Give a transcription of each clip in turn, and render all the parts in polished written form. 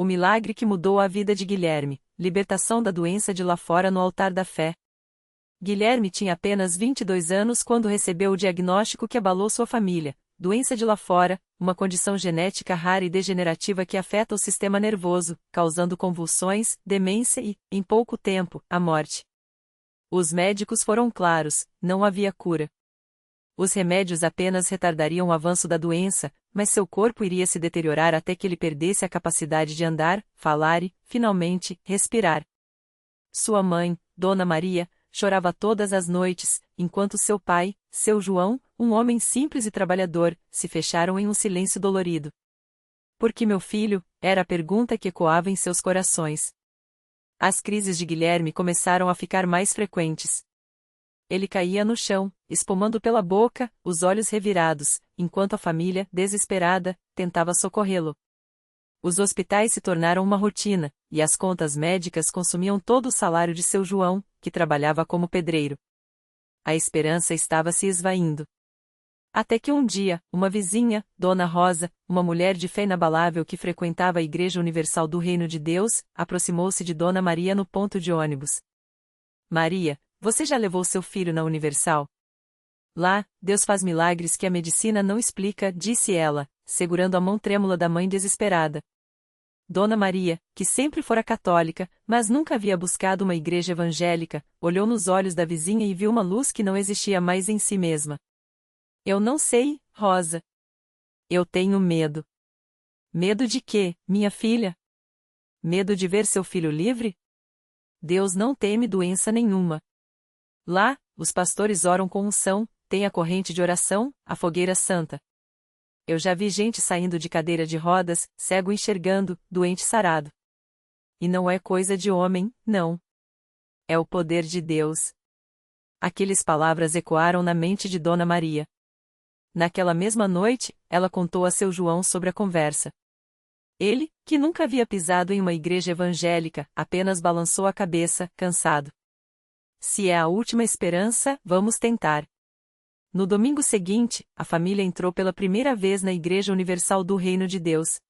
O milagre que mudou a vida de Guilherme, libertação da doença de Lafora no altar da fé. Guilherme tinha apenas 22 anos quando recebeu o diagnóstico que abalou sua família, doença de Lafora, uma condição genética rara e degenerativa que afeta o sistema nervoso, causando convulsões, demência e, em pouco tempo, a morte. Os médicos foram claros, não havia cura. Os remédios apenas retardariam o avanço da doença, mas seu corpo iria se deteriorar até que ele perdesse a capacidade de andar, falar e, finalmente, respirar. Sua mãe, Dona Maria, chorava todas as noites, enquanto seu pai, seu João, um homem simples e trabalhador, se fecharam em um silêncio dolorido. Por que meu filho? Era a pergunta que ecoava em seus corações. As crises de Guilherme começaram a ficar mais frequentes. Ele caía no chão, espumando pela boca, os olhos revirados, enquanto a família, desesperada, tentava socorrê-lo. Os hospitais se tornaram uma rotina, e as contas médicas consumiam todo o salário de seu João, que trabalhava como pedreiro. A esperança estava se esvaindo. Até que um dia, uma vizinha, Dona Rosa, uma mulher de fé inabalável que frequentava a Igreja Universal do Reino de Deus, aproximou-se de Dona Maria no ponto de ônibus. Maria, você já levou seu filho na Universal? Lá, Deus faz milagres que a medicina não explica, disse ela, segurando a mão trêmula da mãe desesperada. Dona Maria, que sempre fora católica, mas nunca havia buscado uma igreja evangélica, olhou nos olhos da vizinha e viu uma luz que não existia mais em si mesma. Eu não sei, Rosa. Eu tenho medo. Medo de quê, minha filha? Medo de ver seu filho livre? Deus não teme doença nenhuma. Lá, os pastores oram com unção, tem a corrente de oração, a fogueira santa. Eu já vi gente saindo de cadeira de rodas, cego enxergando, doente sarado. E não é coisa de homem, não. É o poder de Deus. Aquelas palavras ecoaram na mente de Dona Maria. Naquela mesma noite, ela contou a seu João sobre a conversa. Ele, que nunca havia pisado em uma igreja evangélica, apenas balançou a cabeça, cansado. Se é a última esperança, vamos tentar. No domingo seguinte, a família entrou pela primeira vez na Igreja Universal do Reino de Deus.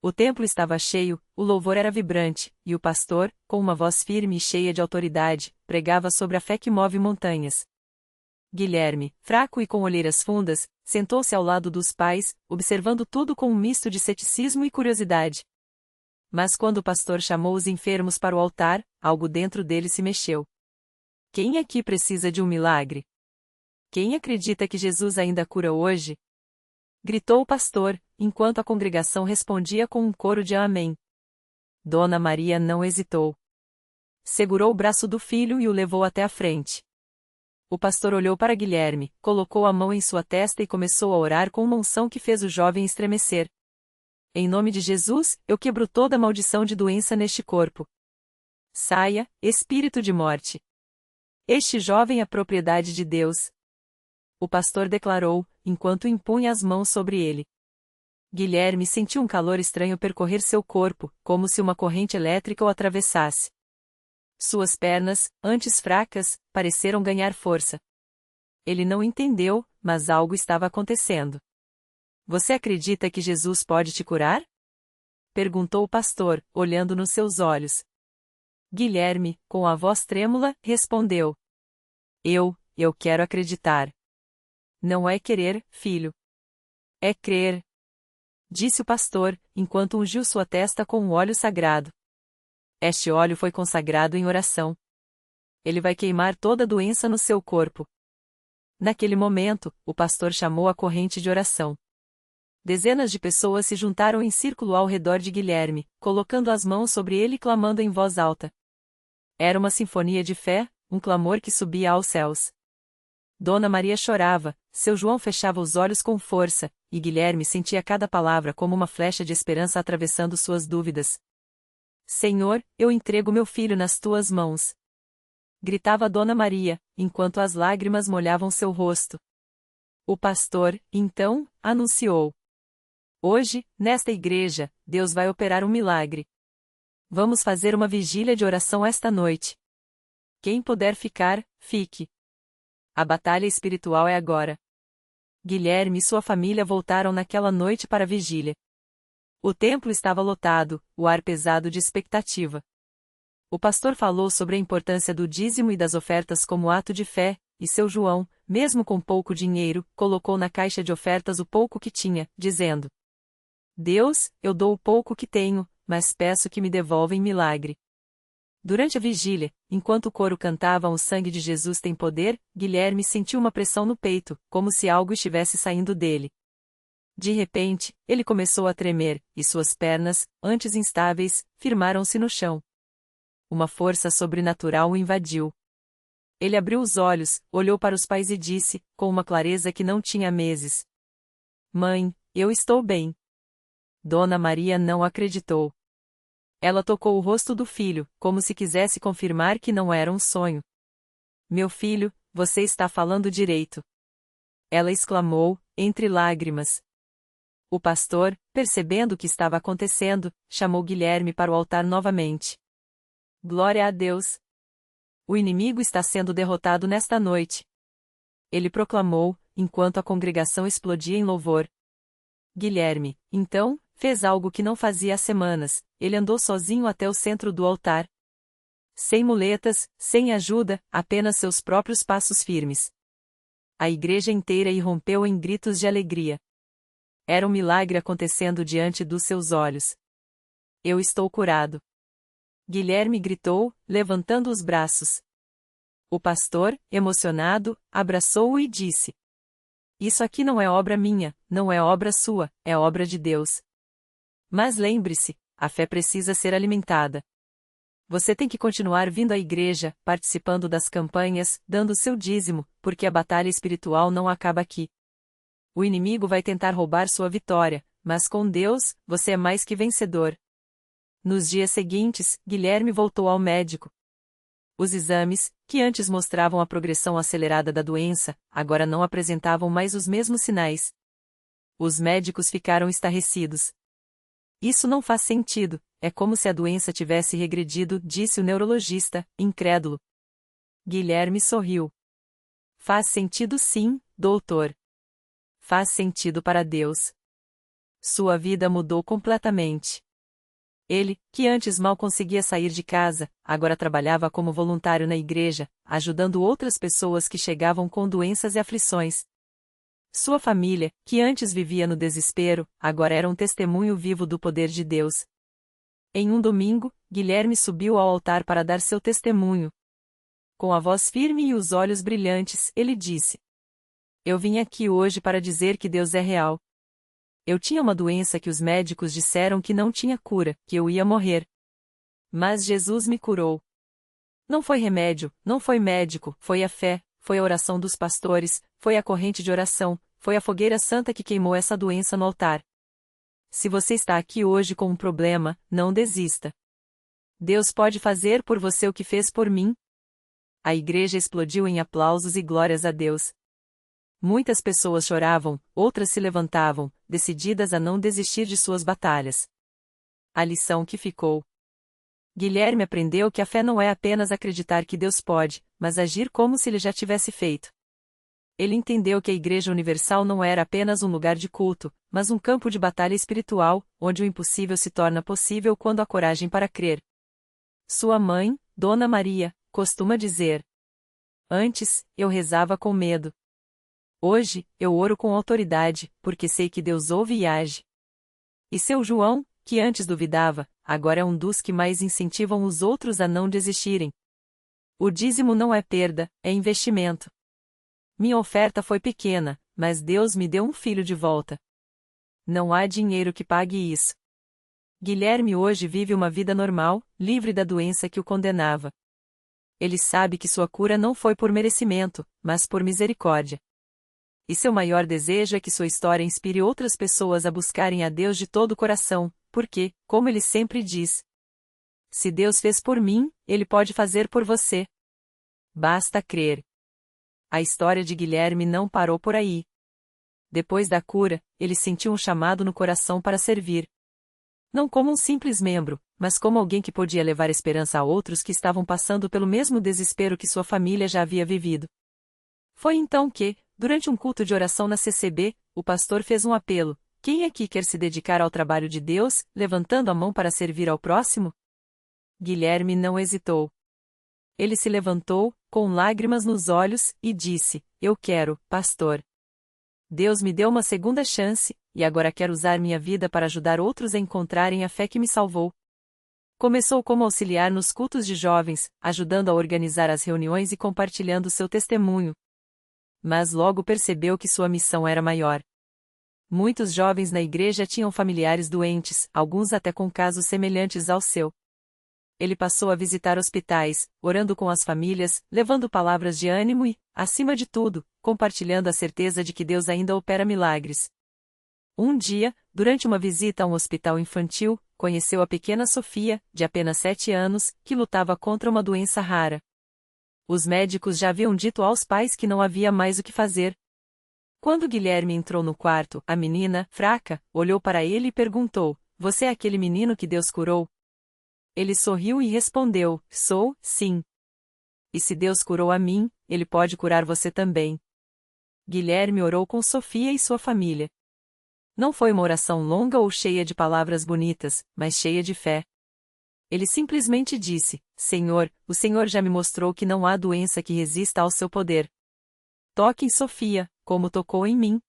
O templo estava cheio, o louvor era vibrante, e o pastor, com uma voz firme e cheia de autoridade, pregava sobre a fé que move montanhas. Guilherme, fraco e com olheiras fundas, sentou-se ao lado dos pais, observando tudo com um misto de ceticismo e curiosidade. Mas quando o pastor chamou os enfermos para o altar, algo dentro dele se mexeu. Quem aqui precisa de um milagre? Quem acredita que Jesus ainda cura hoje? Gritou o pastor, enquanto a congregação respondia com um coro de amém. Dona Maria não hesitou. Segurou o braço do filho e o levou até a frente. O pastor olhou para Guilherme, colocou a mão em sua testa e começou a orar com uma unção que fez o jovem estremecer. Em nome de Jesus, eu quebro toda maldição de doença neste corpo. Saia, espírito de morte. Este jovem é propriedade de Deus. O pastor declarou, enquanto impunha as mãos sobre ele. Guilherme sentiu um calor estranho percorrer seu corpo, como se uma corrente elétrica o atravessasse. Suas pernas, antes fracas, pareceram ganhar força. Ele não entendeu, mas algo estava acontecendo. Você acredita que Jesus pode te curar? Perguntou o pastor, olhando nos seus olhos. Guilherme, com a voz trêmula, respondeu. Eu quero acreditar. Não é querer, filho. É crer. Disse o pastor, enquanto ungiu sua testa com um óleo sagrado. Este óleo foi consagrado em oração. Ele vai queimar toda a doença no seu corpo. Naquele momento, o pastor chamou a corrente de oração. Dezenas de pessoas se juntaram em círculo ao redor de Guilherme, colocando as mãos sobre ele e clamando em voz alta. Era uma sinfonia de fé, um clamor que subia aos céus. Dona Maria chorava, seu João fechava os olhos com força, e Guilherme sentia cada palavra como uma flecha de esperança atravessando suas dúvidas. Senhor, eu entrego meu filho nas tuas mãos. Gritava Dona Maria, enquanto as lágrimas molhavam seu rosto. O pastor, então, anunciou. Hoje, nesta igreja, Deus vai operar um milagre. Vamos fazer uma vigília de oração esta noite. Quem puder ficar, fique. A batalha espiritual é agora. Guilherme e sua família voltaram naquela noite para a vigília. O templo estava lotado, o ar pesado de expectativa. O pastor falou sobre a importância do dízimo e das ofertas como ato de fé, e seu João, mesmo com pouco dinheiro, colocou na caixa de ofertas o pouco que tinha, dizendo: Deus, eu dou o pouco que tenho, mas peço que me devolva em milagre. Durante a vigília, enquanto o coro cantava O sangue de Jesus tem poder, Guilherme sentiu uma pressão no peito, como se algo estivesse saindo dele. De repente, ele começou a tremer, e suas pernas, antes instáveis, firmaram-se no chão. Uma força sobrenatural o invadiu. Ele abriu os olhos, olhou para os pais e disse, com uma clareza que não tinha meses: Mãe, eu estou bem. Dona Maria não acreditou. Ela tocou o rosto do filho, como se quisesse confirmar que não era um sonho. Meu filho, você está falando direito. Ela exclamou, entre lágrimas. O pastor, percebendo o que estava acontecendo, chamou Guilherme para o altar novamente. Glória a Deus! O inimigo está sendo derrotado nesta noite. Ele proclamou, enquanto a congregação explodia em louvor. Guilherme, então, fez algo que não fazia há semanas. Ele andou sozinho até o centro do altar. Sem muletas, sem ajuda, apenas seus próprios passos firmes. A igreja inteira irrompeu em gritos de alegria. Era um milagre acontecendo diante dos seus olhos. Eu estou curado. Guilherme gritou, levantando os braços. O pastor, emocionado, abraçou-o e disse: Isso aqui não é obra minha, não é obra sua, é obra de Deus. Mas lembre-se, a fé precisa ser alimentada. Você tem que continuar vindo à igreja, participando das campanhas, dando seu dízimo, porque a batalha espiritual não acaba aqui. O inimigo vai tentar roubar sua vitória, mas com Deus, você é mais que vencedor. Nos dias seguintes, Guilherme voltou ao médico. Os exames, que antes mostravam a progressão acelerada da doença, agora não apresentavam mais os mesmos sinais. Os médicos ficaram estarrecidos. Isso não faz sentido, é como se a doença tivesse regredido, disse o neurologista, incrédulo. Guilherme sorriu. Faz sentido sim, doutor. Faz sentido para Deus. Sua vida mudou completamente. Ele, que antes mal conseguia sair de casa, agora trabalhava como voluntário na igreja, ajudando outras pessoas que chegavam com doenças e aflições. Sua família, que antes vivia no desespero, agora era um testemunho vivo do poder de Deus. Em um domingo, Guilherme subiu ao altar para dar seu testemunho. Com a voz firme e os olhos brilhantes, ele disse: Eu vim aqui hoje para dizer que Deus é real. Eu tinha uma doença que os médicos disseram que não tinha cura, que eu ia morrer. Mas Jesus me curou. Não foi remédio, não foi médico, foi a fé, foi a oração dos pastores, foi a corrente de oração, foi a fogueira santa que queimou essa doença no altar. Se você está aqui hoje com um problema, não desista. Deus pode fazer por você o que fez por mim. A igreja explodiu em aplausos e glórias a Deus. Muitas pessoas choravam, outras se levantavam, decididas a não desistir de suas batalhas. A lição que ficou. Guilherme aprendeu que a fé não é apenas acreditar que Deus pode, mas agir como se ele já tivesse feito. Ele entendeu que a Igreja Universal não era apenas um lugar de culto, mas um campo de batalha espiritual, onde o impossível se torna possível quando há coragem para crer. Sua mãe, Dona Maria, costuma dizer: Antes, eu rezava com medo. Hoje, eu oro com autoridade, porque sei que Deus ouve e age. E seu João, que antes duvidava, agora é um dos que mais incentivam os outros a não desistirem. O dízimo não é perda, é investimento. Minha oferta foi pequena, mas Deus me deu um filho de volta. Não há dinheiro que pague isso. Guilherme hoje vive uma vida normal, livre da doença que o condenava. Ele sabe que sua cura não foi por merecimento, mas por misericórdia. E seu maior desejo é que sua história inspire outras pessoas a buscarem a Deus de todo o coração, porque, como ele sempre diz, se Deus fez por mim, Ele pode fazer por você. Basta crer. A história de Guilherme não parou por aí. Depois da cura, ele sentiu um chamado no coração para servir. Não como um simples membro, mas como alguém que podia levar esperança a outros que estavam passando pelo mesmo desespero que sua família já havia vivido. Foi então que, durante um culto de oração na CCB, o pastor fez um apelo: Quem aqui quer se dedicar ao trabalho de Deus, levantando a mão para servir ao próximo? Guilherme não hesitou. Ele se levantou, com lágrimas nos olhos, e disse: Eu quero, pastor. Deus me deu uma segunda chance, e agora quero usar minha vida para ajudar outros a encontrarem a fé que me salvou. Começou como auxiliar nos cultos de jovens, ajudando a organizar as reuniões e compartilhando seu testemunho. Mas logo percebeu que sua missão era maior. Muitos jovens na igreja tinham familiares doentes, alguns até com casos semelhantes ao seu. Ele passou a visitar hospitais, orando com as famílias, levando palavras de ânimo e, acima de tudo, compartilhando a certeza de que Deus ainda opera milagres. Um dia, durante uma visita a um hospital infantil, conheceu a pequena Sofia, de apenas 7 anos, que lutava contra uma doença rara. Os médicos já haviam dito aos pais que não havia mais o que fazer. Quando Guilherme entrou no quarto, a menina, fraca, olhou para ele e perguntou: Você é aquele menino que Deus curou? Ele sorriu e respondeu: Sou, sim. E se Deus curou a mim, Ele pode curar você também. Guilherme orou com Sofia e sua família. Não foi uma oração longa ou cheia de palavras bonitas, mas cheia de fé. Ele simplesmente disse: Senhor, o Senhor já me mostrou que não há doença que resista ao seu poder. Toque em Sofia, como tocou em mim.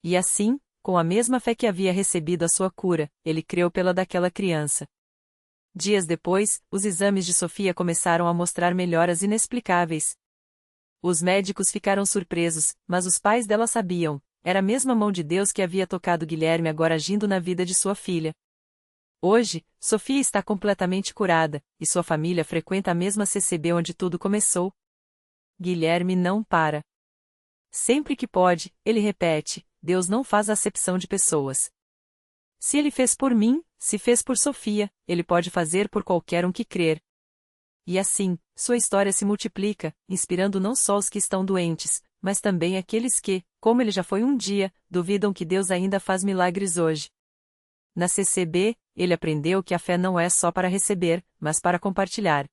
E assim, com a mesma fé que havia recebido a sua cura, ele creu pela daquela criança. Dias depois, os exames de Sofia começaram a mostrar melhoras inexplicáveis. Os médicos ficaram surpresos, mas os pais dela sabiam, era a mesma mão de Deus que havia tocado Guilherme agora agindo na vida de sua filha. Hoje, Sofia está completamente curada, e sua família frequenta a mesma CCB onde tudo começou. Guilherme não para. Sempre que pode, ele repete: Deus não faz acepção de pessoas. Se ele fez por mim, se fez por Sofia, ele pode fazer por qualquer um que crer. E assim, sua história se multiplica, inspirando não só os que estão doentes, mas também aqueles que, como ele já foi um dia, duvidam que Deus ainda faz milagres hoje. Na CCB, ele aprendeu que a fé não é só para receber, mas para compartilhar.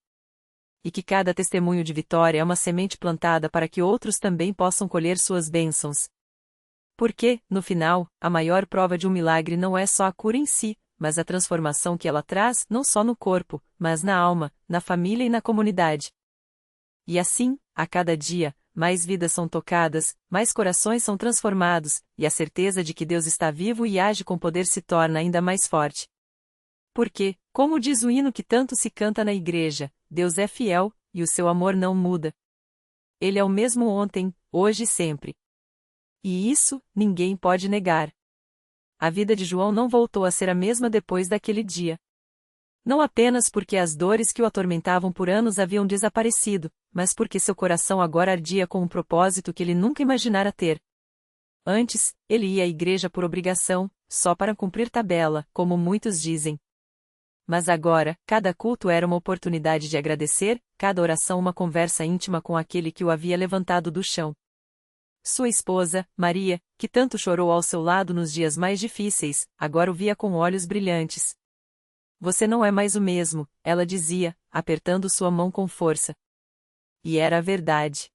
E que cada testemunho de vitória é uma semente plantada para que outros também possam colher suas bênçãos. Porque, no final, a maior prova de um milagre não é só a cura em si, mas a transformação que ela traz não só no corpo, mas na alma, na família e na comunidade. E assim, a cada dia, mais vidas são tocadas, mais corações são transformados, e a certeza de que Deus está vivo e age com poder se torna ainda mais forte. Porque, como diz o hino que tanto se canta na igreja, Deus é fiel, e o seu amor não muda. Ele é o mesmo ontem, hoje e sempre. E isso, ninguém pode negar. A vida de João não voltou a ser a mesma depois daquele dia. Não apenas porque as dores que o atormentavam por anos haviam desaparecido, mas porque seu coração agora ardia com um propósito que ele nunca imaginara ter. Antes, ele ia à igreja por obrigação, só para cumprir tabela, como muitos dizem. Mas agora, cada culto era uma oportunidade de agradecer, cada oração uma conversa íntima com aquele que o havia levantado do chão. Sua esposa, Maria, que tanto chorou ao seu lado nos dias mais difíceis, agora o via com olhos brilhantes. Você não é mais o mesmo, ela dizia, apertando sua mão com força. E era a verdade.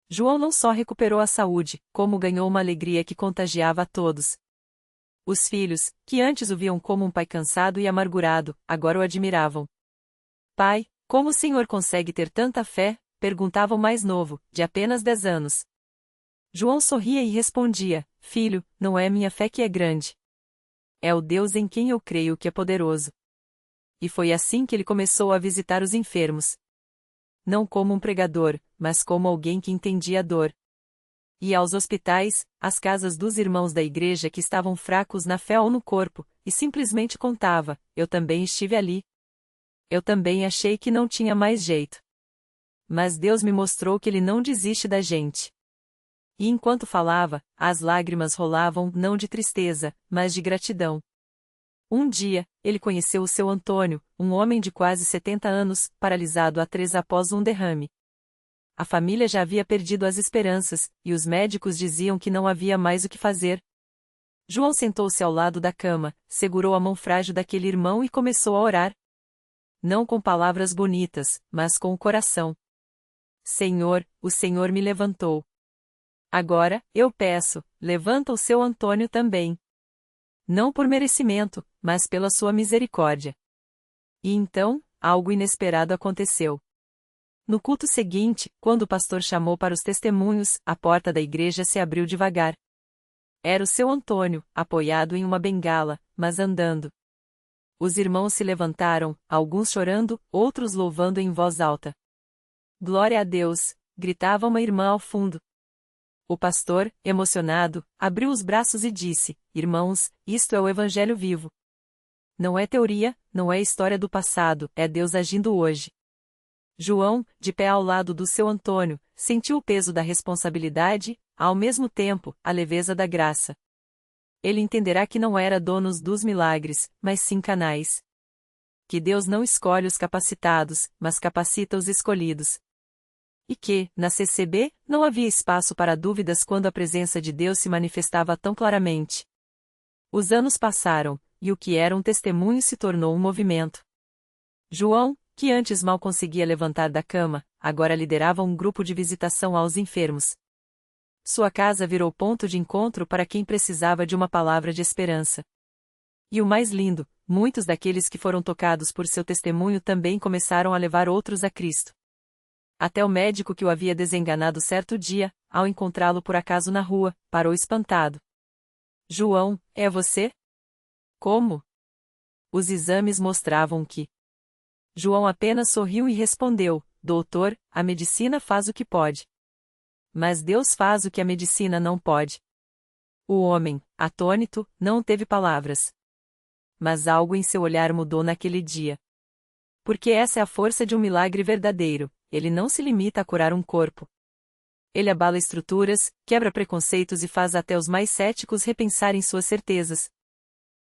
João não só recuperou a saúde, como ganhou uma alegria que contagiava a todos. Os filhos, que antes o viam como um pai cansado e amargurado, agora o admiravam. Pai, como o senhor consegue ter tanta fé? Perguntava o mais novo, de apenas 10 anos. João sorria e respondia: Filho, não é minha fé que é grande. É o Deus em quem eu creio que é poderoso. E foi assim que ele começou a visitar os enfermos. Não como um pregador, mas como alguém que entendia a dor. Ia aos hospitais, às casas dos irmãos da igreja que estavam fracos na fé ou no corpo, e simplesmente contava: Eu também estive ali. Eu também achei que não tinha mais jeito. Mas Deus me mostrou que Ele não desiste da gente. E enquanto falava, as lágrimas rolavam não de tristeza, mas de gratidão. Um dia, ele conheceu o seu Antônio, um homem de quase 70 anos, paralisado há 3 após um derrame. A família já havia perdido as esperanças, e os médicos diziam que não havia mais o que fazer. João sentou-se ao lado da cama, segurou a mão frágil daquele irmão e começou a orar. Não com palavras bonitas, mas com o coração. Senhor, o Senhor me levantou. Agora, eu peço, levanta o seu Antônio também. não por merecimento, mas pela sua misericórdia. E então, algo inesperado aconteceu. No culto seguinte, quando o pastor chamou para os testemunhos, a porta da igreja se abriu devagar. Era o seu Antônio, apoiado em uma bengala, mas andando. Os irmãos se levantaram, alguns chorando, outros louvando em voz alta. Glória a Deus! Gritava uma irmã ao fundo. O pastor, emocionado, abriu os braços e disse: Irmãos, isto é o Evangelho vivo. Não é teoria, não é história do passado, é Deus agindo hoje. João, de pé ao lado do seu Antônio, sentiu o peso da responsabilidade, ao mesmo tempo, a leveza da graça. Ele entenderá que não era donos dos milagres, mas sim canais. Que Deus não escolhe os capacitados, mas capacita os escolhidos. E que, na CCB, não havia espaço para dúvidas quando a presença de Deus se manifestava tão claramente. Os anos passaram, e o que era um testemunho se tornou um movimento. João, que antes mal conseguia levantar da cama, agora liderava um grupo de visitação aos enfermos. Sua casa virou ponto de encontro para quem precisava de uma palavra de esperança. E o mais lindo, muitos daqueles que foram tocados por seu testemunho também começaram a levar outros a Cristo. Até o médico que o havia desenganado certo dia, ao encontrá-lo por acaso na rua, parou espantado. João, é você? Como? Os exames mostravam que. João apenas sorriu e respondeu: Doutor, a medicina faz o que pode. Mas Deus faz o que a medicina não pode. O homem, atônito, não teve palavras. Mas algo em seu olhar mudou naquele dia. Porque essa é a força de um milagre verdadeiro, ele não se limita a curar um corpo. Ele abala estruturas, quebra preconceitos e faz até os mais céticos repensarem suas certezas.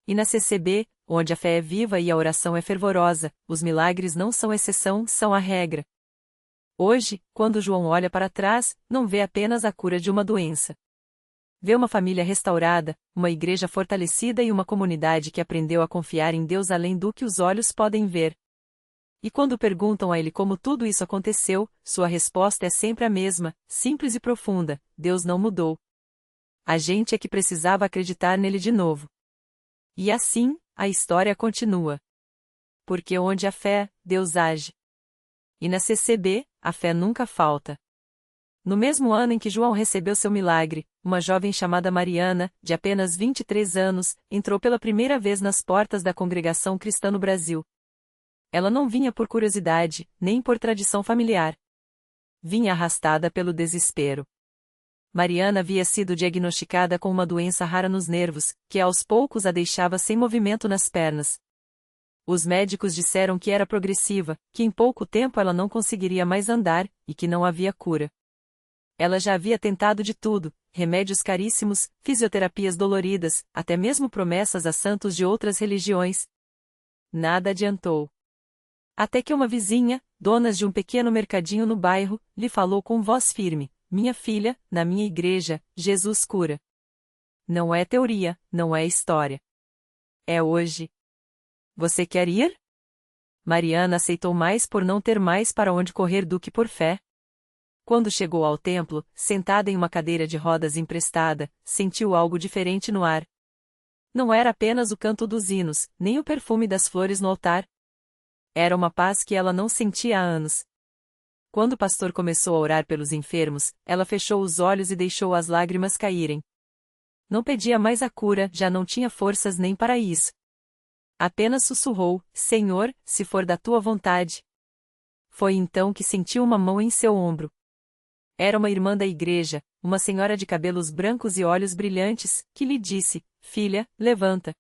E na CCB, onde a fé é viva e a oração é fervorosa, os milagres não são exceção, são a regra. Hoje, quando João olha para trás, não vê apenas a cura de uma doença. Vê uma família restaurada, uma igreja fortalecida e uma comunidade que aprendeu a confiar em Deus além do que os olhos podem ver. E quando perguntam a ele como tudo isso aconteceu, sua resposta é sempre a mesma, simples e profunda: Deus não mudou. A gente é que precisava acreditar nele de novo. E assim, a história continua. Porque onde há fé, Deus age. E na CCB, a fé nunca falta. No mesmo ano em que João recebeu seu milagre, uma jovem chamada Mariana, de apenas 23 anos, entrou pela primeira vez nas portas da congregação cristã no Brasil. Ela não vinha por curiosidade, nem por tradição familiar. Vinha arrastada pelo desespero. Mariana havia sido diagnosticada com uma doença rara nos nervos, que aos poucos a deixava sem movimento nas pernas. Os médicos disseram que era progressiva, que em pouco tempo ela não conseguiria mais andar, e que não havia cura. Ela já havia tentado de tudo, remédios caríssimos, fisioterapias doloridas, até mesmo promessas a santos de outras religiões. Nada adiantou. Até que uma vizinha, dona de um pequeno mercadinho no bairro, lhe falou com voz firme: Minha filha, na minha igreja, Jesus cura. Não é teoria, não é história. É hoje. Você quer ir? Mariana aceitou mais por não ter mais para onde correr do que por fé. Quando chegou ao templo, sentada em uma cadeira de rodas emprestada, sentiu algo diferente no ar. Não era apenas o canto dos hinos, nem o perfume das flores no altar. Era uma paz que ela não sentia há anos. Quando o pastor começou a orar pelos enfermos, ela fechou os olhos e deixou as lágrimas caírem. Não pedia mais a cura, já não tinha forças nem para isso. Apenas sussurrou: Senhor, se for da tua vontade. Foi então que sentiu uma mão em seu ombro. Era uma irmã da igreja, uma senhora de cabelos brancos e olhos brilhantes, que lhe disse: Filha, levanta.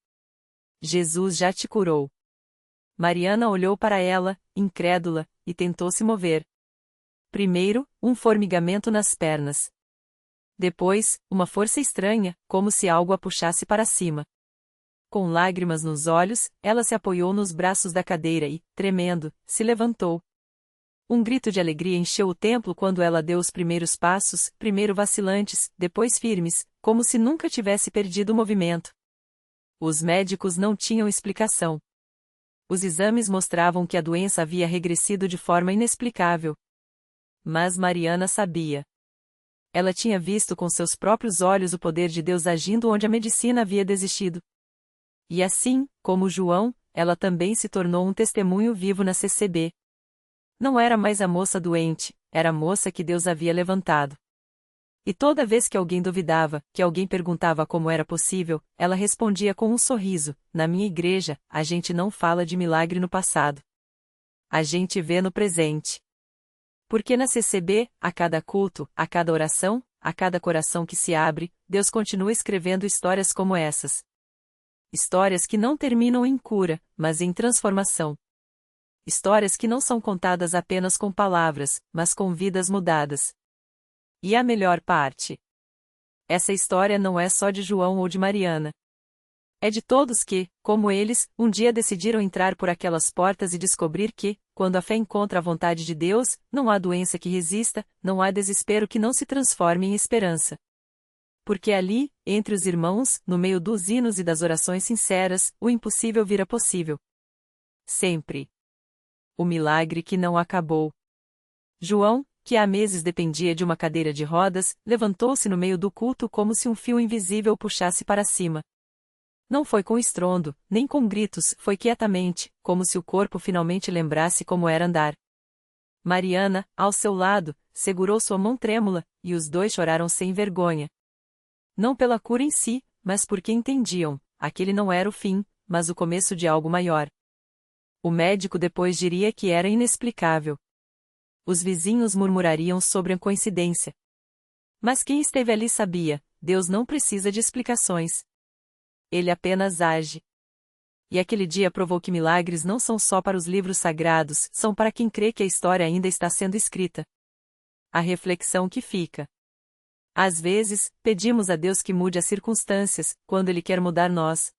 Jesus já te curou. Mariana olhou para ela, incrédula, e tentou se mover. Primeiro, um formigamento nas pernas. Depois, uma força estranha, como se algo a puxasse para cima. Com lágrimas nos olhos, ela se apoiou nos braços da cadeira e, tremendo, se levantou. Um grito de alegria encheu o templo quando ela deu os primeiros passos, primeiro vacilantes, depois firmes, como se nunca tivesse perdido o movimento. Os médicos não tinham explicação. Os exames mostravam que a doença havia regressido de forma inexplicável. Mas Mariana sabia. Ela tinha visto com seus próprios olhos o poder de Deus agindo onde a medicina havia desistido. E assim, como João, ela também se tornou um testemunho vivo na CCB. Não era mais a moça doente, era a moça que Deus havia levantado. E toda vez que alguém duvidava, que alguém perguntava como era possível, ela respondia com um sorriso: na minha igreja, a gente não fala de milagre no passado. A gente vê no presente. Porque na CCB, a cada culto, a cada oração, a cada coração que se abre, Deus continua escrevendo histórias como essas. Histórias que não terminam em cura, mas em transformação. Histórias que não são contadas apenas com palavras, mas com vidas mudadas. E a melhor parte? Essa história não é só de João ou de Mariana. É de todos que, como eles, um dia decidiram entrar por aquelas portas e descobrir que, quando a fé encontra a vontade de Deus, não há doença que resista, não há desespero que não se transforme em esperança. Porque ali, entre os irmãos, no meio dos hinos e das orações sinceras, o impossível vira possível. Sempre. O milagre que não acabou. João, que há meses dependia de uma cadeira de rodas, levantou-se no meio do culto como se um fio invisível puxasse para cima. Não foi com estrondo, nem com gritos, foi quietamente, como se o corpo finalmente lembrasse como era andar. Mariana, ao seu lado, segurou sua mão trêmula, e os dois choraram sem vergonha. Não pela cura em si, mas porque entendiam, aquele não era o fim, mas o começo de algo maior. O médico depois diria que era inexplicável. Os vizinhos murmurariam sobre a coincidência. Mas quem esteve ali sabia, Deus não precisa de explicações. Ele apenas age. E aquele dia provou que milagres não são só para os livros sagrados, são para quem crê que a história ainda está sendo escrita. A reflexão que fica. Às vezes, pedimos a Deus que mude as circunstâncias, quando Ele quer mudar nós.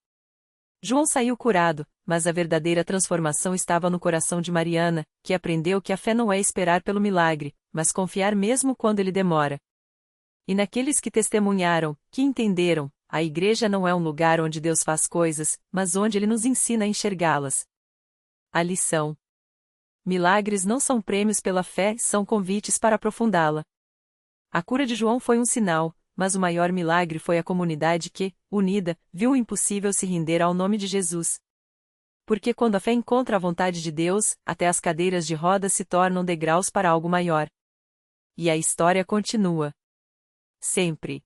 João saiu curado, mas a verdadeira transformação estava no coração de Mariana, que aprendeu que a fé não é esperar pelo milagre, mas confiar mesmo quando ele demora. E naqueles que testemunharam, que entenderam, a igreja não é um lugar onde Deus faz coisas, mas onde Ele nos ensina a enxergá-las. A lição. Milagres não são prêmios pela fé, são convites para aprofundá-la. A cura de João foi um sinal, mas o maior milagre foi a comunidade que, unida, viu o impossível se render ao nome de Jesus. Porque quando a fé encontra a vontade de Deus, até as cadeiras de rodas se tornam degraus para algo maior. E a história continua. Sempre.